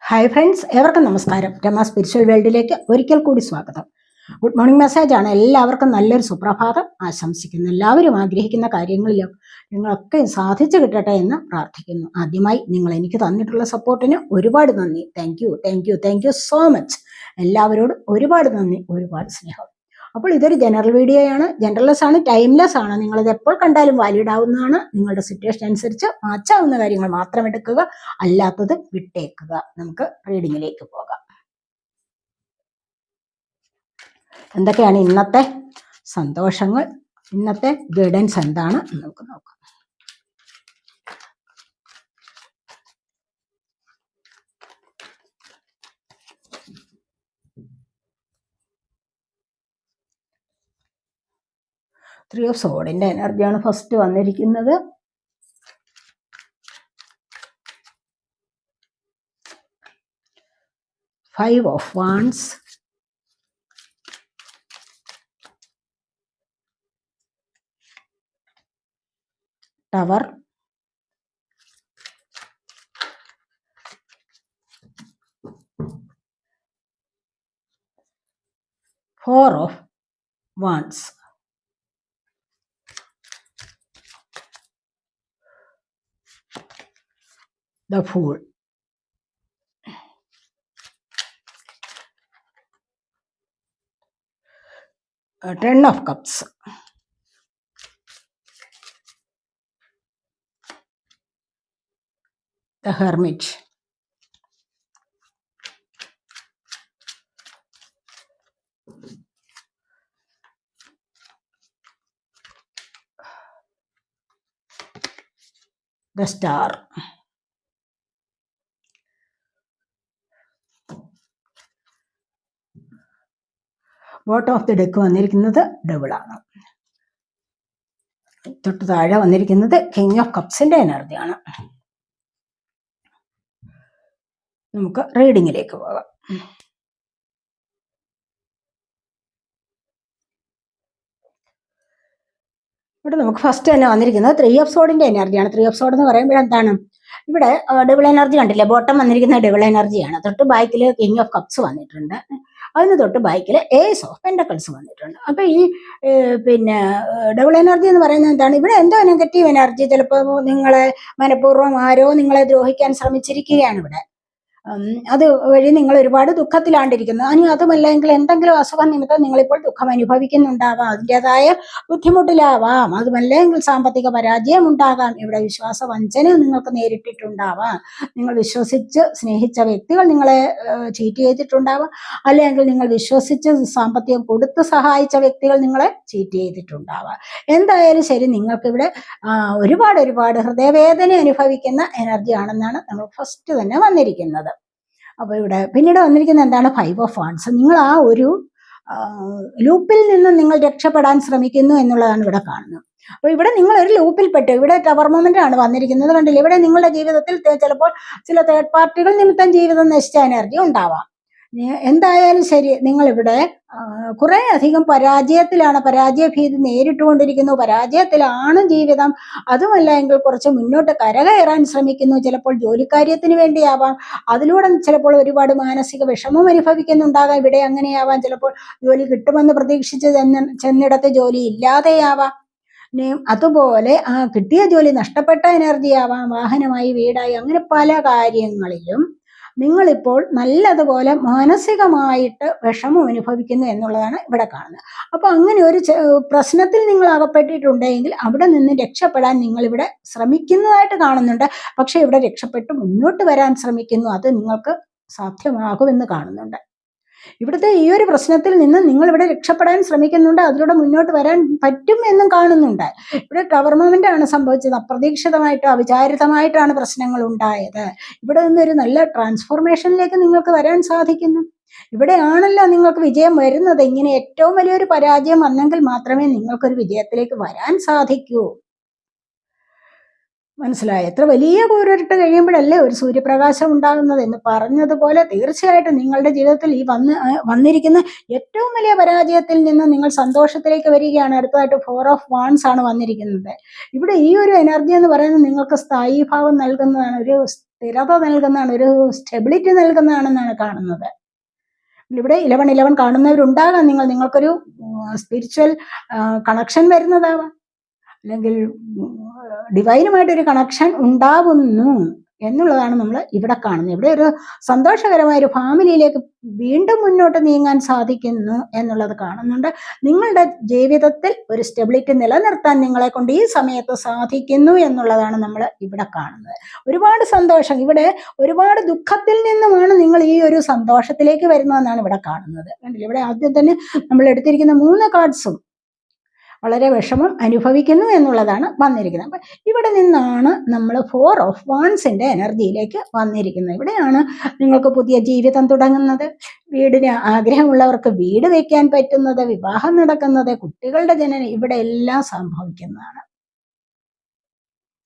Hi friends, ഏവർക്കും നമസ്കാരം. Rama spiritual വേൾഡിലേക്ക് ഒരിക്കൽ കൂടി സ്വാഗതം. ഗുഡ് മോർണിംഗ് മെസ്സേജാണ്. എല്ലാവർക്കും നല്ലൊരു സുപ്രഭാതം ആശംസിക്കുന്നു. എല്ലാവരും ആഗ്രഹിക്കുന്ന കാര്യങ്ങളിലും നിങ്ങളൊക്കെ സാധിച്ചു കിട്ടട്ടെ എന്ന് പ്രാർത്ഥിക്കുന്നു. ആദ്യമായി നിങ്ങൾ എനിക്ക് തന്നിട്ടുള്ള സപ്പോർട്ടിന് ഒരുപാട് നന്ദി. Thank you so much. എല്ലാവരോടും ഒരുപാട് നന്ദി, ഒരുപാട് സ്നേഹം. അപ്പോൾ ഇതൊരു ജനറൽ വീഡിയോയാണ്, ജനറൽലെസ് ആണ്, ടൈംലെസ് ആണ്. നിങ്ങളിത് എപ്പോൾ കണ്ടാലും വാലിഡ് ആവുന്നതാണ്. നിങ്ങളുടെ സിറ്റുവേഷൻ അനുസരിച്ച് മാച്ചാവുന്ന കാര്യങ്ങൾ മാത്രം എടുക്കുക, അല്ലാത്തത് വിട്ടേക്കുക. നമുക്ക് റീഡിങ്ങിലേക്ക് പോകാം. എന്തൊക്കെയാണ് ഇന്നത്തെ സന്തോഷങ്ങൾ, ഇന്നത്തെ ഗൈഡൻസ് എന്താണ് നമുക്ക് നോക്കാം. ത്രീ ഓഫ് സോഡിന്റെ എനർജിയാണ് ഫസ്റ്റ് വന്നിരിക്കുന്നത്. Five of wands, tower, four of wands, the Fool, Ten of Cups, the Hermit, the Star, bottom of the deck വന്നിരിക്കുന്നത് ഡബിളാണ്. തൊട്ട് താഴെ വന്നിരിക്കുന്നത് കിങ് ഓഫ് കപ്സിന്റെ എനർജിയാണ്. നമുക്ക് റീഡിങ്ങിലേക്ക് പോകാം. ഇവിടെ നമുക്ക് ഫസ്റ്റ് തന്നെ വന്നിരിക്കുന്നത് ത്രീ ഓഫ് സോഡിന്റെ എനർജിയാണ്. ത്രീ ഓഫ് സോഡ് എന്ന് പറയുമ്പോൾ എന്താണ്, ഇവിടെ ഡബിൾ എനർജി കണ്ടില്ലേ, ബോട്ടം വന്നിരിക്കുന്ന ഡബിൾ എനർജിയാണ്. തൊട്ട് ബാക്കിൽ കിങ് ഓഫ് കപ്സ് വന്നിട്ടുണ്ട്, അതിന് തൊട്ട് ബാക്കിൽ ഏസ് ഓഫ് പെൻഡക്കിൾസ് വന്നിട്ടുണ്ട്. അപ്പൊ ഈ പിന്നെ ഡബിൾ എനർജി എന്ന് പറയുന്നത് എന്താണ്, ഇവിടെ എന്തോ നെഗറ്റീവ് എനർജി, ചിലപ്പോൾ നിങ്ങളെ മനഃപൂർവ്വം ആരോ നിങ്ങളെ ദ്രോഹിക്കാൻ ശ്രമിച്ചിരിക്കുകയാണ് ഇവിടെ. അത് വഴി നിങ്ങൾ ഒരുപാട് ദുഃഖത്തിലാണ്ടിരിക്കുന്നു. ഇനി അതുമല്ലെങ്കിൽ എന്തെങ്കിലും അസുഖം നിമിത്തം നിങ്ങളിപ്പോൾ ദുഃഖം അനുഭവിക്കുന്നുണ്ടാവാം, അതിൻ്റെതായ ബുദ്ധിമുട്ടിലാവാം. അതുമല്ലെങ്കിൽ സാമ്പത്തിക പരാജയം ഉണ്ടാകാം, ഇവിടെ വിശ്വാസവഞ്ചന നിങ്ങൾക്ക് നേരിട്ടിട്ടുണ്ടാവാം, നിങ്ങൾ വിശ്വസിച്ച് സ്നേഹിച്ച വ്യക്തികൾ നിങ്ങളെ ചീറ്റ് ചെയ്തിട്ടുണ്ടാവാം, അല്ലെങ്കിൽ നിങ്ങൾ വിശ്വസിച്ച് സാമ്പത്തികം കൊടുത്ത് സഹായിച്ച വ്യക്തികൾ നിങ്ങളെ ചീറ്റ് ചെയ്തിട്ടുണ്ടാവാം. എന്തായാലും ശരി, നിങ്ങൾക്കിവിടെ ഒരുപാട് ഹൃദയവേദന അനുഭവിക്കുന്ന എനർജി ആണെന്നാണ് നമ്മൾ ഫസ്റ്റ് തന്നെ വന്നിരിക്കുന്നത്. അപ്പോൾ ഇവിടെ പിന്നീട് വന്നിരിക്കുന്നത് എന്താണ്, ഫൈവ് ഓഫ് വാൻഡ്സ്. നിങ്ങൾ ആ ഒരു ലൂപ്പിൽ നിന്ന് നിങ്ങൾ രക്ഷപ്പെടാൻ ശ്രമിക്കുന്നു എന്നുള്ളതാണ് ഇവിടെ കാണുന്നത്. അപ്പോൾ ഇവിടെ നിങ്ങൾ ഒരു ലൂപ്പിൽപ്പെട്ട്, ഇവിടെ ടവർ മൊമെന്റ് ആണ് വന്നിരിക്കുന്നത്, കണ്ടില്ല. ഇവിടെ നിങ്ങളുടെ ജീവിതത്തിൽ ചിലപ്പോൾ ചില തേർഡ് പാർട്ടികൾ നിമിത്തം ജീവിതം നശിച്ച എനർജി ഉണ്ടാവാം. എന്തായാലും ശരി, നിങ്ങളിവിടെ കുറെ അധികം പരാജയ ഭീതി നേരിട്ടുകൊണ്ടിരിക്കുന്നു, പരാജയത്തിലാണ് ജീവിതം. അതുമല്ല എങ്കിൽ കുറച്ച് മുന്നോട്ട് കരകയറാൻ ശ്രമിക്കുന്നു, ചിലപ്പോൾ ജോലിക്കാര്യത്തിന് വേണ്ടിയാവാം. അതിലൂടെ ചിലപ്പോൾ ഒരുപാട് മാനസിക വിഷമം അനുഭവിക്കുന്നുണ്ടാകാം. ഇവിടെ അങ്ങനെയാവാം, ചിലപ്പോൾ ജോലി കിട്ടുമെന്ന് പ്രതീക്ഷിച്ച് ചെന്നിടത്ത് ജോലി ഇല്ലാതെയാവാം. അതുപോലെ ആ കിട്ടിയ ജോലി നഷ്ടപ്പെട്ട എനർജി ആവാം, വാഹനമായി, വീടായി, അങ്ങനെ പല കാര്യങ്ങളിലും നിങ്ങളിപ്പോൾ നല്ലതുപോലെ മാനസികമായിട്ട് വിഷമം അനുഭവിക്കുന്നു എന്നുള്ളതാണ് ഇവിടെ കാണുന്നത്. അപ്പൊ അങ്ങനെ ഒരു പ്രശ്നത്തിൽ നിങ്ങൾ അകപ്പെട്ടിട്ടുണ്ടെങ്കിൽ അവിടെ നിന്ന് രക്ഷപ്പെടാൻ നിങ്ങളിവിടെ ശ്രമിക്കുന്നതായിട്ട് കാണുന്നുണ്ട്. പക്ഷെ ഇവിടെ രക്ഷപ്പെട്ട് മുന്നോട്ട് വരാൻ ശ്രമിക്കുന്നു, അത് നിങ്ങൾക്ക് സാധ്യമാകുമെന്ന് കാണുന്നുണ്ട്. ഇവിടുത്തെ ഈ ഒരു പ്രശ്നത്തിൽ നിന്ന് നിങ്ങൾ ഇവിടെ രക്ഷപ്പെടാൻ ശ്രമിക്കുന്നുണ്ട്, അതിലൂടെ മുന്നോട്ട് വരാൻ പറ്റും എന്നും കാണുന്നുണ്ട്. ഇവിടെ ടവർ മൊമെന്റ് ആണ് സംഭവിച്ചത്. അപ്രതീക്ഷിതമായിട്ടോ അവിചാരിതമായിട്ടാണ് പ്രശ്നങ്ങൾ ഉണ്ടായത്. ഇവിടെ നിന്നൊരു നല്ല ട്രാൻസ്ഫോർമേഷനിലേക്ക് നിങ്ങൾക്ക് വരാൻ സാധിക്കുന്നു. ഇവിടെയാണല്ലോ നിങ്ങൾക്ക് വിജയം വരുന്നത്. ഇങ്ങനെ ഏറ്റവും വലിയൊരു പരാജയം വന്നെങ്കിൽ മാത്രമേ നിങ്ങൾക്കൊരു വിജയത്തിലേക്ക് വരാൻ സാധിക്കൂ. മനസ്സിലായി? എത്ര വലിയ കൂരിട്ട് കഴിയുമ്പോഴല്ലേ ഒരു സൂര്യപ്രകാശം ഉണ്ടാകുന്നത് എന്ന് പറഞ്ഞതുപോലെ തീർച്ചയായിട്ടും നിങ്ങളുടെ ജീവിതത്തിൽ ഈ വന്നിരിക്കുന്ന ഏറ്റവും വലിയ പരാജയത്തിൽ നിന്ന് നിങ്ങൾ സന്തോഷത്തിലേക്ക് വരികയാണ്. അടുത്തതായിട്ട് ഫോർ ഓഫ് വാൻഡ്സ് ആണ് വന്നിരിക്കുന്നത്. ഇവിടെ ഈ ഒരു എനർജി എന്ന് പറയുന്നത് നിങ്ങൾക്ക് സ്ഥായീഭാവം നൽകുന്നതാണ്, ഒരു സ്ഥിരത നൽകുന്നതാണ്, ഒരു സ്റ്റെബിലിറ്റി നൽകുന്നതാണെന്നാണ് കാണുന്നത്. ഇവിടെ 11 കാണുന്നവരുണ്ടാകാം. നിങ്ങൾക്കൊരു സ്പിരിച്വൽ കണക്ഷൻ വരുന്നതാവാം, അല്ലെങ്കിൽ ഡിവൈനുമായിട്ടൊരു കണക്ഷൻ ഉണ്ടാവുന്നു എന്നുള്ളതാണ് നമ്മൾ ഇവിടെ കാണുന്നത്. ഇവിടെ ഒരു സന്തോഷകരമായ ഒരു ഫാമിലിയിലേക്ക് വീണ്ടും മുന്നോട്ട് നീങ്ങാൻ സാധിക്കുന്നു എന്നുള്ളത് കാണുന്നുണ്ട്. നിങ്ങളുടെ ജീവിതത്തിൽ ഒരു സ്റ്റെബിലിറ്റി നിലനിർത്താൻ നിങ്ങളെ കൊണ്ട് ഈ സമയത്ത് സാധിക്കുന്നു എന്നുള്ളതാണ് നമ്മൾ ഇവിടെ കാണുന്നത്. ഒരുപാട് സന്തോഷം, ഇവിടെ ഒരുപാട് ദുഃഖത്തിൽ നിന്നുമാണ് നിങ്ങൾ ഈ ഒരു സന്തോഷത്തിലേക്ക് വരുന്നതെന്നാണ് ഇവിടെ കാണുന്നത്. കണ്ടില്ലേ, ഇവിടെ ആദ്യം തന്നെ നമ്മൾ എടുത്തിരിക്കുന്ന 3 കാർഡ്സും വളരെ വിഷമം അനുഭവിക്കുന്നു എന്നുള്ളതാണ് വന്നിരിക്കുന്നത്. അപ്പം ഇവിടെ നിന്നാണ് നമ്മൾ 4 ഓഫ് വാൻസിൻ്റെ എനർജിയിലേക്ക് വന്നിരിക്കുന്നത്. ഇവിടെയാണ് നിങ്ങൾക്ക് പുതിയ ജീവിതം തുടങ്ങുന്നത്, വീടിന് ആഗ്രഹമുള്ളവർക്ക് വീട് വയ്ക്കാൻ പറ്റുന്നത്, വിവാഹം നടക്കുന്നത്, കുട്ടികളുടെ ജനനം, ഇവിടെ എല്ലാം സംഭവിക്കുന്നതാണ്.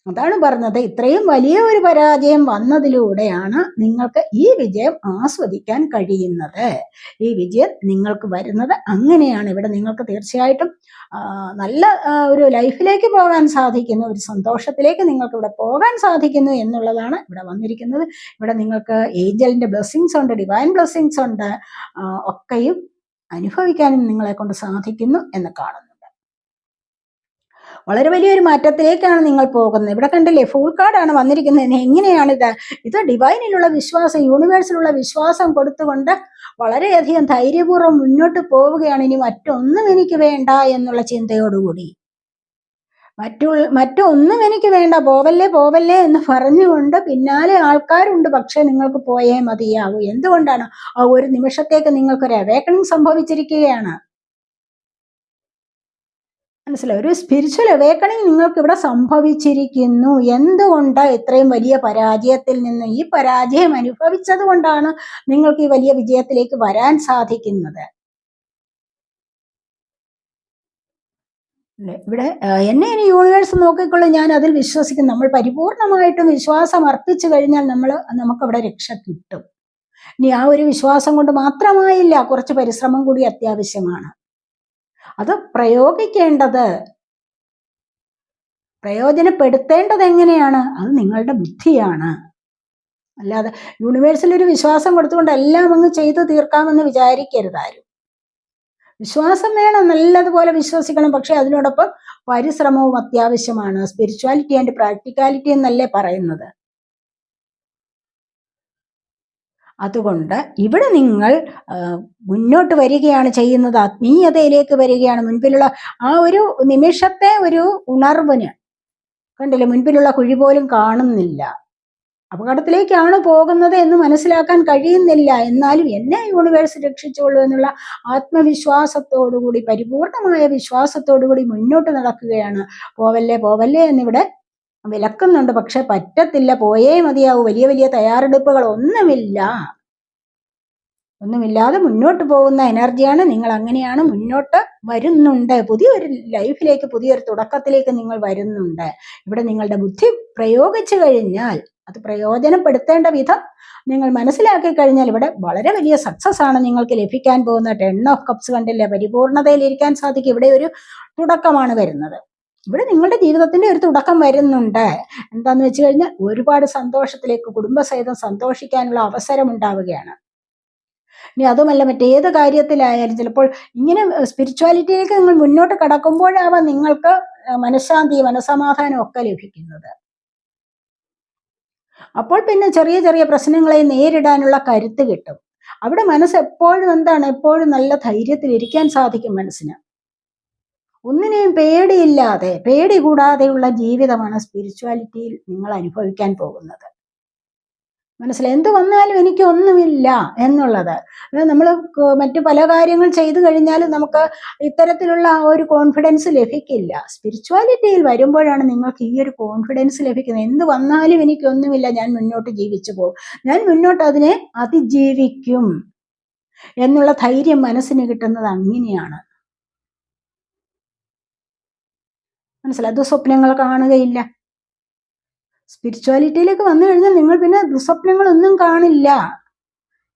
അതാണ് പറഞ്ഞത്, ഇത്രയും വലിയ ഒരു പരാജയം വന്നതിലൂടെയാണ് നിങ്ങൾക്ക് ഈ വിജയം ആസ്വദിക്കാൻ കഴിയുന്നത്. ഈ വിജയം നിങ്ങൾക്ക് വരുന്നത് അങ്ങനെയാണ്. ഇവിടെ നിങ്ങൾക്ക് തീർച്ചയായിട്ടും നല്ല ഒരു ലൈഫിലേക്ക് പോകാൻ സാധിക്കുന്നു, ഒരു സന്തോഷത്തിലേക്ക് നിങ്ങൾക്ക് ഇവിടെ പോകാൻ സാധിക്കുന്നു എന്നുള്ളതാണ് ഇവിടെ വന്നിരിക്കുന്നത്. ഇവിടെ നിങ്ങൾക്ക് ഏഞ്ചലിൻ്റെ ബ്ലെസ്സിങ്സ് ഉണ്ട്, ഡിവൈൻ ബ്ലെസ്സിങ്സ് ഉണ്ട്, ഒക്കെയും അനുഭവിക്കാനും നിങ്ങളെ കൊണ്ട് സാധിക്കുന്നു എന്ന് കാണുന്നു. വളരെ വലിയൊരു മാറ്റത്തിലേക്കാണ് നിങ്ങൾ പോകുന്നത്. ഇവിടെ കണ്ടില്ലേ, ഫുൾ കാർഡാണ് വന്നിരിക്കുന്നത്. എങ്ങനെയാണിത്? ഇത് ഡിവൈനിലുള്ള വിശ്വാസം, യൂണിവേഴ്സിലുള്ള വിശ്വാസം കൊടുത്തുകൊണ്ട് വളരെയധികം ധൈര്യപൂർവ്വം മുന്നോട്ട് പോവുകയാണ്. ഇനി മറ്റൊന്നും എനിക്ക് വേണ്ട എന്നുള്ള ചിന്തയോടുകൂടി, മറ്റൊന്നും എനിക്ക് വേണ്ട, പോവല്ലേ എന്ന് പറഞ്ഞുകൊണ്ട് പിന്നാലെ ആൾക്കാരുണ്ട്, പക്ഷെ നിങ്ങൾക്ക് പോയേ മതിയാവൂ. എന്തുകൊണ്ടാണ്? ആ ഒരു നിമിഷത്തേക്ക് നിങ്ങൾക്കൊരു അവേക്കണിങ് സംഭവിച്ചിരിക്കുകയാണ്. മനസ്സിലായി, ഒരു സ്പിരിച്വൽ അവേക്കണിങ് നിങ്ങൾക്ക് ഇവിടെ സംഭവിച്ചിരിക്കുന്നു. എന്തുകൊണ്ട്? ഇത്രയും വലിയ പരാജയത്തിൽ നിന്ന്, ഈ പരാജയം അനുഭവിച്ചത് കൊണ്ടാണ് നിങ്ങൾക്ക് ഈ വലിയ വിജയത്തിലേക്ക് വരാൻ സാധിക്കുന്നത്. ഇവിടെ എന്നെ ഇനി യൂണിവേഴ്സ് നോക്കിക്കൊള്ളു, ഞാൻ അതിൽ വിശ്വസിക്കുന്നു. നമ്മൾ പരിപൂർണമായിട്ടും വിശ്വാസം അർപ്പിച്ചു കഴിഞ്ഞാൽ നമുക്കവിടെ രക്ഷ കിട്ടും. ഇനി ആ ഒരു വിശ്വാസം കൊണ്ട് മാത്രമായില്ല, കുറച്ച് പരിശ്രമം കൂടി അത്യാവശ്യമാണ്. അത് പ്രയോജനപ്പെടുത്തേണ്ടത് എങ്ങനെയാണ്? അത് നിങ്ങളുടെ ബുദ്ധിയാണ്. അല്ലാതെ യൂണിവേഴ്സിൽ ഒരു വിശ്വാസം കൊടുത്തുകൊണ്ട് എല്ലാം അങ്ങ് ചെയ്തു തീർക്കാമെന്ന് വിചാരിക്കരുത് ആരും. വിശ്വാസം വേണം, നല്ലതുപോലെ വിശ്വസിക്കണം, പക്ഷെ അതിനോടൊപ്പം പരിശ്രമവും അത്യാവശ്യമാണ്. സ്പിരിച്വാലിറ്റി ആൻഡ് പ്രാക്ടിക്കാലിറ്റി എന്നല്ലേ പറയുന്നത്. അതുകൊണ്ട് ഇവിടെ നിങ്ങൾ മുന്നോട്ട് വരികയാണ് ചെയ്യുന്നത്, ആത്മീയതയിലേക്ക് വരികയാണ്. മുൻപിലുള്ള ആ ഒരു നിമിഷത്തെ ഒരു ഉണർവിന്, കണ്ടില്ലേ, മുൻപിലുള്ള കുഴി പോലും കാണുന്നില്ല, അപകടത്തിലേക്കാണ് പോകുന്നത് എന്ന് മനസ്സിലാക്കാൻ കഴിയുന്നില്ല. എന്നാലും എന്നെ യൂണിവേഴ്സ് രക്ഷിച്ചോളൂ എന്നുള്ള ആത്മവിശ്വാസത്തോടുകൂടി, പരിപൂർണമായ വിശ്വാസത്തോടുകൂടി മുന്നോട്ട് നടക്കുകയാണ്. പോവല്ലേ എന്നിവിടെ വിലക്കുന്നുണ്ട്, പക്ഷെ പറ്റത്തില്ല, പോയേ മതിയാവൂ. വലിയ വലിയ തയ്യാറെടുപ്പുകൾ ഒന്നുമില്ലാതെ മുന്നോട്ട് പോകുന്ന എനർജിയാണ്. നിങ്ങൾ അങ്ങനെയാണ് മുന്നോട്ട് വരുന്നുണ്ട്. പുതിയൊരു ലൈഫിലേക്ക്, പുതിയൊരു തുടക്കത്തിലേക്ക് നിങ്ങൾ വരുന്നുണ്ട്. ഇവിടെ നിങ്ങളുടെ ബുദ്ധി പ്രയോഗിച്ചു കഴിഞ്ഞാൽ, അത് പ്രയോജനപ്പെടുത്തേണ്ട വിധം നിങ്ങൾ മനസ്സിലാക്കി കഴിഞ്ഞാൽ ഇവിടെ വളരെ വലിയ സക്സസ് ആണ് നിങ്ങൾക്ക് ലഭിക്കാൻ പോകുന്ന. 10 ഓഫ് കപ്സ് കണ്ടില്ലേ, പരിപൂർണതയിൽ ഇരിക്കാൻ സാധിക്കും. ഇവിടെ ഒരു തുടക്കമാണ് വരുന്നത്. ഇവിടെ നിങ്ങളുടെ ജീവിതത്തിന്റെ ഒരു തുടക്കം വരുന്നുണ്ട്. എന്താന്ന് വെച്ച് കഴിഞ്ഞാൽ ഒരുപാട് സന്തോഷത്തിലേക്ക് കുടുംബസഹിതം സന്തോഷിക്കാനുള്ള അവസരം ഉണ്ടാവുകയാണ്. ഇനി അതുമല്ല, മറ്റേത് കാര്യത്തിലായാലും ചിലപ്പോൾ ഇങ്ങനെ സ്പിരിച്വാലിറ്റിയിലേക്ക് നിങ്ങൾ മുന്നോട്ട് കടക്കുമ്പോഴാവാം നിങ്ങൾക്ക് മനഃശാന്തി, മനസമാധാനം ഒക്കെ ലഭിക്കുന്നത്. അപ്പോൾ പിന്നെ ചെറിയ ചെറിയ പ്രശ്നങ്ങളെ നേരിടാനുള്ള കരുത്ത് കിട്ടും. അവിടെ മനസ്സ് എപ്പോഴും നല്ല ധൈര്യത്തിൽ ഇരിക്കാൻ സാധിക്കും. മനസ്സിന് ഒന്നിനെയും പേടി കൂടാതെയുള്ള ജീവിതമാണ് സ്പിരിച്വാലിറ്റിയിൽ നിങ്ങൾ അനുഭവിക്കാൻ പോകുന്നത്. മനസ്സിലായി, എന്ത് വന്നാലും എനിക്കൊന്നുമില്ല എന്നുള്ളത്. നമ്മൾ മറ്റു പല കാര്യങ്ങൾ ചെയ്തു കഴിഞ്ഞാലും നമുക്ക് ഇത്തരത്തിലുള്ള ആ ഒരു കോൺഫിഡൻസ് ലഭിക്കില്ല. സ്പിരിച്വാലിറ്റിയിൽ വരുമ്പോഴാണ് നിങ്ങൾക്ക് ഈ ഒരു കോൺഫിഡൻസ് ലഭിക്കുന്നത്. എന്ത് വന്നാലും എനിക്കൊന്നുമില്ല, ഞാൻ മുന്നോട്ട് ജീവിച്ചു പോകും, ഞാൻ മുന്നോട്ട് അതിനെ അതിജീവിക്കും എന്നുള്ള ധൈര്യം മനസ്സിന് കിട്ടുന്നത് അങ്ങനെയാണ്. മനസ്സിലായി, ദുസ്വപ്നങ്ങൾ കാണുകയില്ല. സ്പിരിച്വാലിറ്റിയിലേക്ക് വന്നു കഴിഞ്ഞാൽ നിങ്ങൾ പിന്നെ ദുസ്വപ്നങ്ങളൊന്നും കാണില്ല.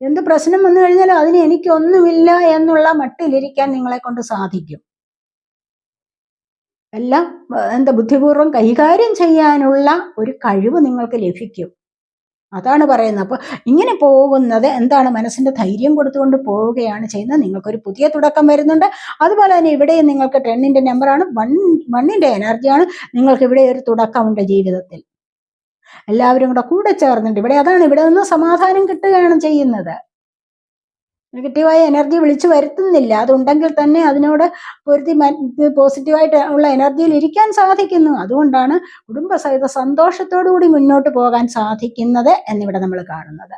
എന്ത് പ്രശ്നം വന്നു കഴിഞ്ഞാലും അതിന് എനിക്കൊന്നുമില്ല എന്നുള്ള മട്ടിലിരിക്കാൻ നിങ്ങളെ കൊണ്ട് സാധിക്കും. എല്ലാം ബുദ്ധിപൂർവ്വം കൈകാര്യം ചെയ്യാനുള്ള ഒരു കഴിവ് നിങ്ങൾക്ക് ലഭിക്കും. അതാണ് പറയുന്നത്. അപ്പോൾ ഇങ്ങനെ പോകുന്നത് എന്താണ്, മനസ്സിന്റെ ധൈര്യം കൊടുത്തുകൊണ്ട് പോവുകയാണ് ചെയ്യുന്നത്. നിങ്ങൾക്കൊരു പുതിയ തുടക്കം വരുന്നുണ്ട്. അതുപോലെ തന്നെ ഇവിടെയും നിങ്ങൾക്ക് 10ന്റെ നമ്പറാണ്, 1ന്റെ എനർജിയാണ്. നിങ്ങൾക്ക് ഇവിടെ ഒരു തുടക്കമുണ്ട് ജീവിതത്തിൽ. എല്ലാവരും കൂടെ ചേർന്നിട്ട് ഇവിടെ അതാണ്, ഇവിടെ നിന്ന് സമാധാനം കിട്ടുകയാണ് ചെയ്യുന്നത്. നെഗറ്റീവായ എനർജി വിളിച്ചു വരുത്തുന്നില്ല. അതുണ്ടെങ്കിൽ തന്നെ അതിനോട് പൊരുത്തി പോസിറ്റീവായിട്ട് ഉള്ള എനർജിയിൽ ഇരിക്കാൻ സാധിക്കുന്നു. അതുകൊണ്ടാണ് കുടുംബസഹിത സന്തോഷത്തോടു കൂടി മുന്നോട്ട് പോകാൻ സാധിക്കുന്നത് എന്നിവിടെ നമ്മൾ കാണുന്നത്.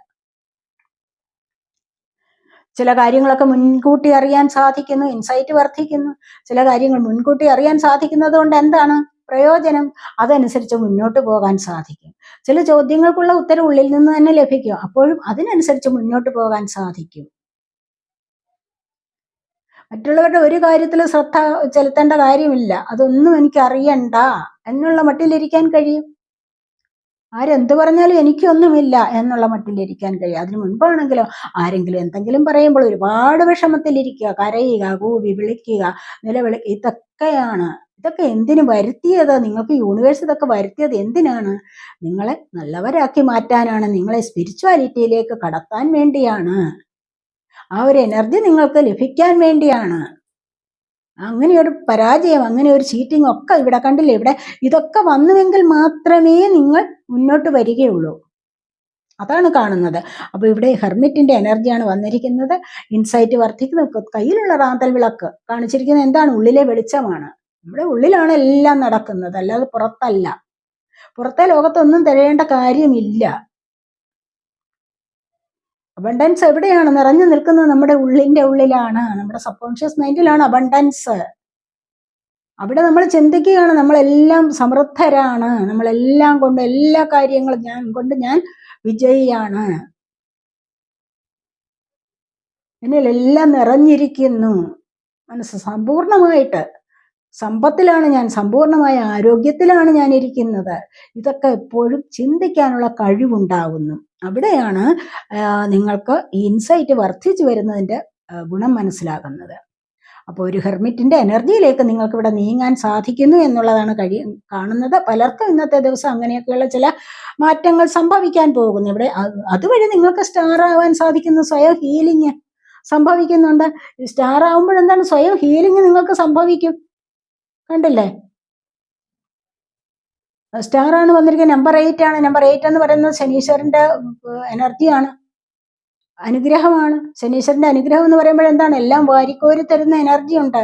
ചില കാര്യങ്ങളൊക്കെ മുൻകൂട്ടി അറിയാൻ സാധിക്കുന്നു, ഇൻസൈറ്റ് വർദ്ധിക്കുന്നു. ചില കാര്യങ്ങൾ മുൻകൂട്ടി അറിയാൻ സാധിക്കുന്നത് കൊണ്ട് എന്താണ് പ്രയോജനം? അതനുസരിച്ച് മുന്നോട്ട് പോകാൻ സാധിക്കും. ചില ചോദ്യങ്ങൾക്കുള്ള ഉത്തരം ഉള്ളിൽ നിന്ന് തന്നെ ലഭിക്കും. അപ്പോഴും അതിനനുസരിച്ച് മുന്നോട്ട് പോകാൻ സാധിക്കും. മറ്റുള്ളവരുടെ ഒരു കാര്യത്തിൽ ശ്രദ്ധ ചെലുത്തേണ്ട കാര്യമില്ല. അതൊന്നും എനിക്ക് അറിയണ്ട എന്നുള്ള മട്ടിലിരിക്കാൻ കഴിയും. ആരെന്ത് പറഞ്ഞാലും എനിക്കൊന്നുമില്ല എന്നുള്ള മട്ടിലിരിക്കാൻ കഴിയും. അതിനു മുൻപാണെങ്കിലോ ആരെങ്കിലും എന്തെങ്കിലും പറയുമ്പോൾ ഒരുപാട് വിഷമത്തിലിരിക്കുക, കരയുക, കൂവി വിളിക്കുക, ഇതൊക്കെയാണ്. ഇതൊക്കെ എന്തിനു വരുത്തിയത്? നിങ്ങൾക്ക് യൂണിവേഴ്സ് ഇതൊക്കെ വരുത്തിയത് എന്തിനാണ്? നിങ്ങളെ നല്ലവരാക്കി മാറ്റാനാണ്, നിങ്ങളെ സ്പിരിച്വാലിറ്റിയിലേക്ക് കടത്താൻ വേണ്ടിയാണ്, ആ ഒരു എനർജി നിങ്ങൾക്ക് ലഭിക്കാൻ വേണ്ടിയാണ്. അങ്ങനെ ഒരു പരാജയം, അങ്ങനെ ഒരു ചീറ്റിംഗ് ഒക്കെ ഇവിടെ കണ്ടില്ലേ? ഇവിടെ ഇതൊക്കെ വന്നുവെങ്കിൽ മാത്രമേ നിങ്ങൾ മുന്നോട്ട് വരികയുള്ളൂ. അതാണ് കാണുന്നത്. അപ്പൊ ഇവിടെ ഹെർമിറ്റിന്റെ എനർജിയാണ് വന്നിരിക്കുന്നത്. ഇൻസൈറ്റ് വർദ്ധിക്കുന്നത്. കയ്യിലുള്ള റാന്തൽ വിളക്ക് കാണിച്ചിരിക്കുന്നത് എന്താണ്? ഉള്ളിലെ വെളിച്ചമാണ്. നമ്മുടെ ഉള്ളിലാണ് എല്ലാം നടക്കുന്നത്, അല്ലാതെ പുറത്തല്ല. പുറത്തെ ലോകത്തൊന്നും തിരയേണ്ട കാര്യമില്ല. അബണ്ടൻസ് എവിടെയാണ് നിറഞ്ഞു നിൽക്കുന്നത്? നമ്മുടെ ഉള്ളിന്റെ ഉള്ളിലാണ്, നമ്മുടെ സബ് കോൺഷ്യസ് മൈൻഡിലാണ് അബണ്ടൻസ്. അവിടെ നമ്മൾ ചിന്തിക്കുകയാണ് നമ്മളെല്ലാം സമൃദ്ധരാണ്, നമ്മളെല്ലാം കൊണ്ട് എല്ലാ കാര്യങ്ങളും ഞാൻ വിജയിയാണ്, എന്നിലെല്ലാം നിറഞ്ഞിരിക്കുന്നു. മനസ്സ് സമ്പൂർണമായിട്ട് സമ്പത്തിലാണ് ഞാൻ, സമ്പൂർണമായ ആരോഗ്യത്തിലാണ് ഞാൻ ഇരിക്കുന്നത്. ഇതൊക്കെ എപ്പോഴും ചിന്തിക്കാനുള്ള കഴിവുണ്ടാകുന്നു. അവിടെയാണ് നിങ്ങൾക്ക് ഈ ഇൻസൈറ്റ് വർദ്ധിച്ചു വരുന്നതിൻ്റെ ഗുണം മനസ്സിലാകുന്നത്. അപ്പോൾ ഒരു ഹെർമിറ്റിന്റെ എനർജിയിലേക്ക് നിങ്ങൾക്ക് ഇവിടെ നീങ്ങാൻ സാധിക്കുന്നു എന്നുള്ളതാണ് കാണുന്നത്. പലർക്കും ഇന്നത്തെ ദിവസം അങ്ങനെയൊക്കെയുള്ള ചില മാറ്റങ്ങൾ സംഭവിക്കാൻ പോകുന്നു. ഇവിടെ അതുവഴി നിങ്ങൾക്ക് സ്റ്റാർ ആവാൻ സാധിക്കുന്നു. സ്വയം ഹീലിംഗ് സംഭവിക്കുന്നുണ്ട്. സ്റ്റാർ ആവുമ്പോഴെന്താണ്? സ്വയം ഹീലിംഗ് നിങ്ങൾക്ക് സംഭവിക്കും. കണ്ടില്ലേ? സ്റ്റാർ ആണ് വന്നിരിക്കുന്നത്. നമ്പർ 8 ആണ്. നമ്പർ 8 എന്ന് പറയുന്നത് ശനീശ്വരന്റെ എനർജിയാണ്, അനുഗ്രഹമാണ്. ശനീശ്വരന്റെ അനുഗ്രഹം എന്ന് പറയുമ്പോൾ എന്താണ്? എല്ലാം വാരിക്കോരി തരുന്ന എനർജി ഉണ്ട്.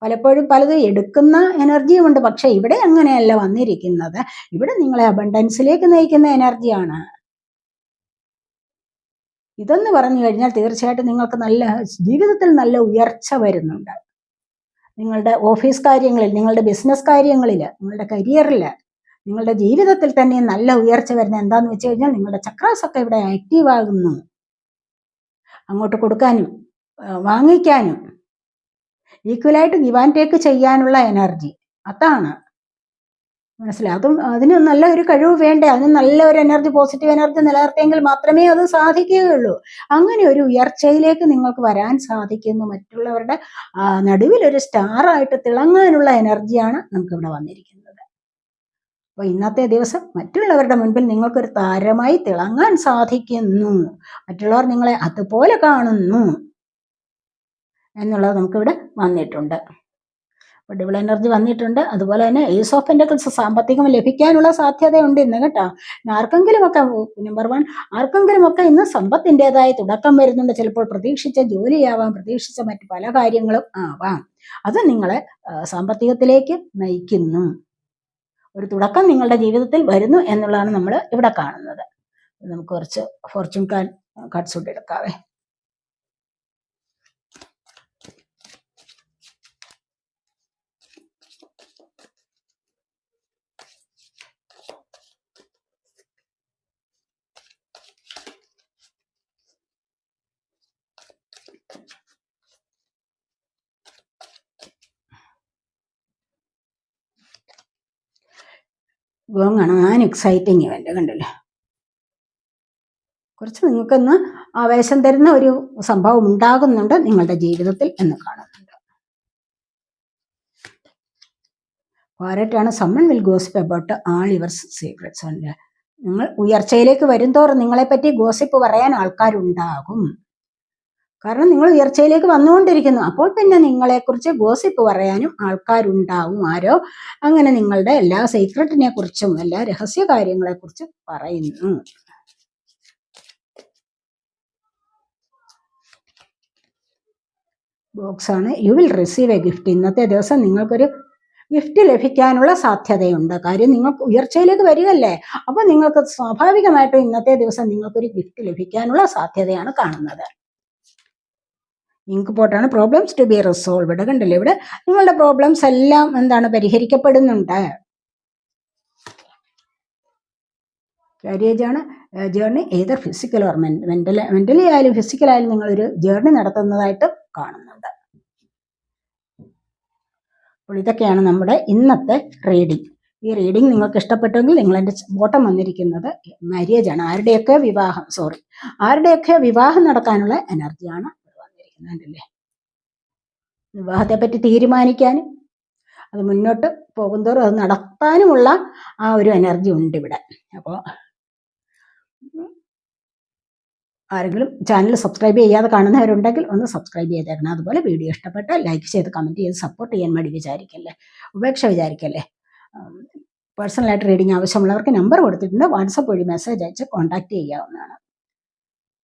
പലപ്പോഴും പലതും എടുക്കുന്ന എനർജിയും ഉണ്ട്. പക്ഷെ ഇവിടെ അങ്ങനെയല്ല വന്നിരിക്കുന്നത്. ഇവിടെ നിങ്ങളെ അബണ്ടൻസിലേക്ക് നയിക്കുന്ന എനർജിയാണ്. ഇതെന്ന് പറഞ്ഞു കഴിഞ്ഞാൽ തീർച്ചയായിട്ടും നിങ്ങൾക്ക് നല്ല ജീവിതത്തിൽ നല്ല ഉയർച്ച വരുന്നുണ്ട്. നിങ്ങളുടെ ഓഫീസ് കാര്യങ്ങളിൽ, നിങ്ങളുടെ ബിസിനസ് കാര്യങ്ങളിൽ, നിങ്ങളുടെ കരിയറിൽ, നിങ്ങളുടെ ജീവിതത്തിൽ തന്നെ നല്ല ഉയർച്ച വരുന്നത് എന്താന്ന് വെച്ച് കഴിഞ്ഞാൽ നിങ്ങളുടെ ചക്രാസ് ഒക്കെ ഇവിടെ ആക്റ്റീവ് ആകുന്നു. അങ്ങോട്ട് കൊടുക്കാനും വാങ്ങിക്കാനും ഈക്വലായിട്ട് ഗിവ് ആൻഡ് ടേക്ക് ചെയ്യാനുള്ള എനർജി, അതാണ് മനസ്സിലായി. അതിന് നല്ല ഒരു കഴിവ് വേണ്ടേ? അതിന് നല്ല ഒരു എനർജി, പോസിറ്റീവ് എനർജി നിലനിർത്തിയെങ്കിൽ മാത്രമേ അത് സാധിക്കുകയുള്ളൂ. അങ്ങനെ ഒരു ഉയർച്ചയിലേക്ക് നിങ്ങൾക്ക് വരാൻ സാധിക്കുന്നു. മറ്റുള്ളവരുടെ നടുവിൽ ഒരു സ്റ്റാറായിട്ട് തിളങ്ങാനുള്ള എനർജിയാണ് നമുക്കിവിടെ വന്നിരിക്കുന്നത്. അപ്പോൾ ഇന്നത്തെ ദിവസം മറ്റുള്ളവരുടെ മുൻപിൽ നിങ്ങൾക്കൊരു താരമായി തിളങ്ങാൻ സാധിക്കുന്നു. മറ്റുള്ളവർ നിങ്ങളെ അതുപോലെ കാണുന്നു എന്നുള്ളത് നമുക്കിവിടെ വന്നിട്ടുണ്ട്. അപ്പോൾ ഡബിൾ എനർജി വന്നിട്ടുണ്ട്. അതുപോലെ തന്നെ ഏസ് ഓഫ് പെന്റക്കിൾസ്, സാമ്പത്തികം ലഭിക്കാനുള്ള സാധ്യതയുണ്ട് ഇന്ന് കേട്ടോ. ആർക്കെങ്കിലുമൊക്കെ നമ്പർ 1, ആർക്കെങ്കിലുമൊക്കെ ഇന്ന് സമ്പത്തിൻ്റെതായ തുടക്കം വരുന്നുണ്ട്. ചിലപ്പോൾ പ്രതീക്ഷിച്ച ജോലിയാവാം, പ്രതീക്ഷിച്ച മറ്റു പല കാര്യങ്ങളും ആവാം. അത് നിങ്ങളെ സാമ്പത്തികത്തിലേക്ക് നയിക്കുന്നു. ഒരു തുടക്കം നിങ്ങളുടെ ജീവിതത്തിൽ വരുന്നു എന്നുള്ളതാണ് നമ്മൾ ഇവിടെ കാണുന്നത്. നമുക്ക് കുറച്ച് ഫോർച്യൂൺ കാർഡ്സ് കൂടി എടുക്കാവേ. ഗോങ്ങാണ് ആൻ എക്സൈറ്റിംഗ് ഇവന്റ്. കണ്ടില്ലേ? കുറച്ച് നിങ്ങൾക്കൊന്ന് ആവേശം തരുന്ന ഒരു സംഭവം ഉണ്ടാകുന്നുണ്ട് നിങ്ങളുടെ ജീവിതത്തിൽ എന്ന് കാണുന്നുണ്ട്. വാരറ്റാണ് someone will gossip about all your secrets. നിങ്ങൾ ഉയർച്ചയിലേക്ക് വരുംതോറും നിങ്ങളെപ്പറ്റി ഗോസിപ്പ് പറയാൻ ആൾക്കാരുണ്ടാകും. കാരണം നിങ്ങൾ ഉയർച്ചയിലേക്ക് വന്നുകൊണ്ടിരിക്കുന്നു. അപ്പോൾ പിന്നെ നിങ്ങളെക്കുറിച്ച് ഗോസിപ്പ് പറയാനും ആൾക്കാരുണ്ടാവും. ആരോ അങ്ങനെ നിങ്ങളുടെ എല്ലാ സീക്രട്ടിനെ കുറിച്ചും എല്ലാ രഹസ്യ കാര്യങ്ങളെ കുറിച്ചും പറയുന്നു. ബോക്സ് ആണ്. You will receive A gift. ഇന്നത്തെ ദിവസം നിങ്ങൾക്കൊരു ഗിഫ്റ്റ് ലഭിക്കാനുള്ള സാധ്യതയുണ്ട്. കാര്യം നിങ്ങൾക്ക് ഉയർച്ചയിലേക്ക് വരികയല്ലേ, അപ്പോൾ നിങ്ങൾക്ക് സ്വാഭാവികമായിട്ടും ഇന്നത്തെ ദിവസം നിങ്ങൾക്കൊരു ഗിഫ്റ്റ് ലഭിക്കാനുള്ള സാധ്യതയാണ് കാണുന്നത്. ഇങ്ക് പോട്ടാണ്. Problems to be resolved. കണ്ടില്ലേ, ഇവിടെ നിങ്ങളുടെ പ്രോബ്ലംസ് എല്ലാം പരിഹരിക്കപ്പെടുന്നുണ്ട്. കാരിയേജ് ആണ്. Journey either physical or mentally ആയാലും ഫിസിക്കലായാലും നിങ്ങളൊരു ജേർണി നടത്തുന്നതായിട്ട് കാണുന്നുണ്ട്. അപ്പോൾ ഇതൊക്കെയാണ് നമ്മുടെ ഇന്നത്തെ റീഡിംഗ്. ഈ റീഡിംഗ് നിങ്ങൾക്ക് ഇഷ്ടപ്പെട്ടെങ്കിൽ നിങ്ങൾ എൻ്റെ ബോട്ടം വന്നിരിക്കുന്നത് മാര്യേജ് ആണ്. ആരുടെയൊക്കെ വിവാഹം നടക്കാനുള്ള എനർജിയാണ് വന്നിരിക്കുന്നത്. കണ്ടില്ലേ, വിവാഹത്തെ പറ്റി തീരുമാനിക്കാനും അത് മുന്നോട്ട് പോകുന്തോറും അത് നടത്താനുമുള്ള ആ ഒരു എനർജി ഉണ്ട് ഇവിടെ. അപ്പോൾ ആരെങ്കിലും ചാനൽ സബ്സ്ക്രൈബ് ചെയ്യാതെ കാണുന്നവരുണ്ടെങ്കിൽ ഒന്ന് സബ്സ്ക്രൈബ് ചെയ്തേക്കണം. അതുപോലെ വീഡിയോ ഇഷ്ടപ്പെട്ടാൽ ലൈക്ക് ചെയ്ത് കമൻറ്റ് ചെയ്ത് സപ്പോർട്ട് ചെയ്യാൻ വേണ്ടി വിചാരിക്കല്ലേ, ഉപേക്ഷ വിചാരിക്കല്ലേ. പേഴ്സണലായിട്ട് റീഡിങ് ആവശ്യമുള്ളവർക്ക് നമ്പർ കൊടുത്തിട്ടുണ്ട്. വാട്സപ്പ് വഴി മെസ്സേജ് അയച്ച് കോൺടാക്റ്റ് ചെയ്യാവുന്നതാണ്.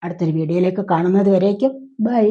അടുത്തൊരു വീഡിയോയിലേക്ക് കാണുന്നത് വരേക്കും ബൈ.